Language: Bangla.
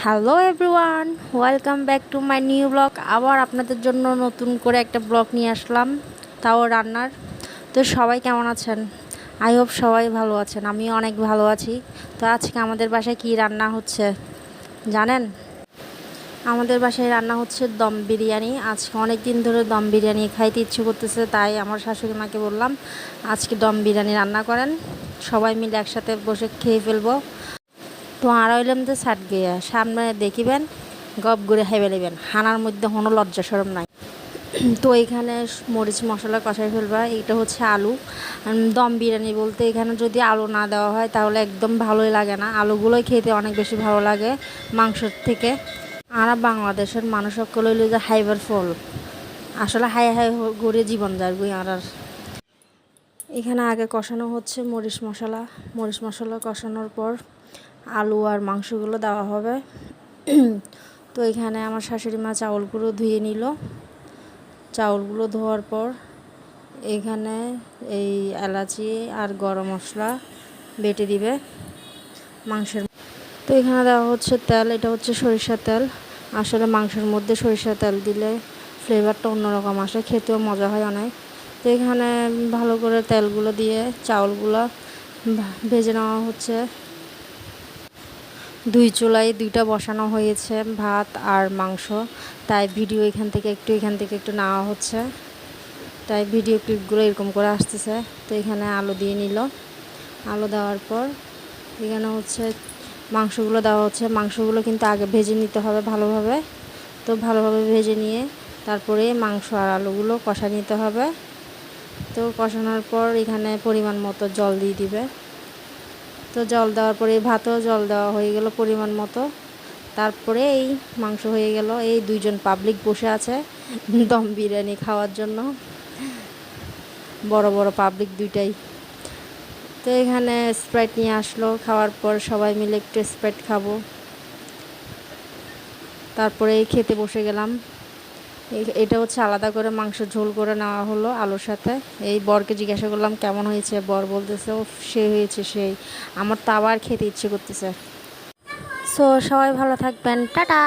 Hello everyone, welcome back to my new blog. আবার আপনাদের জন্য নতুন করে একটা ব্লগ নিয়ে আসলাম, তাও রান্নার। তো সবাই কেমন আছেন? আই হোপ সবাই ভালো আছেন, আমিও অনেক ভালো আছি। তো আজকে আমাদের বাসায় কি রান্না হচ্ছে জানেন? আমাদের বাসায় রান্না হচ্ছে দম বিরিয়ানি। আজকে অনেক দিন ধরে দম বিরিয়ানি খাইতে ইচ্ছে করতেছে, তাই আমার শাশুড়ি মাকে বললাম আজকে দম বিরিয়ানি রান্না করেন, সবাই মিলে একসাথে বসে খেয়ে ফেলবো। তো আর হইলাম যে সাট গিয়া সামনে দেখিবেন, গপ করে হেবে নেবেন, হানার মধ্যে কোনো লজ্জা সরম নাই। তো এখানে মরিচ মশলা কষাই ফেলবা। এটা হচ্ছে আলু। দম বিরিয়ানি বলতে এখানে যদি আলু না দেওয়া হয় তাহলে একদম ভালোই লাগে না, আলুগুলোই খেতে অনেক বেশি ভালো লাগে মাংসর থেকে। আর বাংলাদেশের মানুষ সকল হইল যে হাইবার ফল, আসলে হাই হাই করে জীবন যায় গুই। আর এখানে আগে কষানো হচ্ছে মরিচ মশলা কষানোর পর আলু আর মাংসগুলো দেওয়া হবে। তো এখানে আমার শাশুড়ি মা চাউলগুলো ধুয়ে নিল। চাউলগুলো ধোয়ার পর এখানে এই এলাচি আর গরম মশলা বেটে দিবে মাংসের। তো এখানে দেওয়া হচ্ছে তেল, এটা হচ্ছে সরিষার তেল। আসলে মাংসের মধ্যে সরিষার তেল দিলে ফ্লেভারটা অন্যরকম আসে, খেতেও মজা হয় অনেক। তো এখানে ভালো করে তেলগুলো দিয়ে চাউলগুলো ভেজে নেওয়া হচ্ছে। দুই চুলায় দুইটা বসানো হয়েছে, ভাত আর মাংস। তাই ভিডিও এখান থেকে একটু নেওয়া হচ্ছে, তাই ভিডিও ক্লিপগুলো এরকম করে আসতেছে। তো এখানে আলু দিয়ে নিল, আলু দেওয়ার পর এখানে হচ্ছে মাংসগুলো দেওয়া হচ্ছে। মাংসগুলো কিন্তু আগে ভেজে নিতে হবে ভালোভাবে। তো ভালোভাবে ভেজে নিয়ে তারপরে মাংস আর আলুগুলো কষা নিতে হবে। তো কষানোর পর এখানে পরিমাণ মতো জল দিয়ে দিবে। তো জল দেওয়ার পরে ভাতেও জল দেওয়া হয়ে গেল পরিমাণ মতো। তারপরে এই মাংস হয়ে গেল। এই দুইজন পাবলিক বসে আছে দম বিরিয়ানি খাওয়ার জন্য, বড় বড় পাবলিক দুইটাই। তো এখানে স্প্রাইট নিয়ে আসলো, খাওয়ার পর সবাই মিলে একটু স্প্রাইট খাবো। তারপরে খেতে বসে গেলাম। এটা হচ্ছে আলাদা করে মাংস ঝোল করে নেওয়া হলো আলুর সাথে। এই বরকে জিজ্ঞাসা করলাম কেমন হয়েছে, বর বলতেছে ও সে হয়েছে সেই। আমার তো আবার খেতে ইচ্ছে করতেছে। সো সবাই ভালো থাকবেন, টাটা।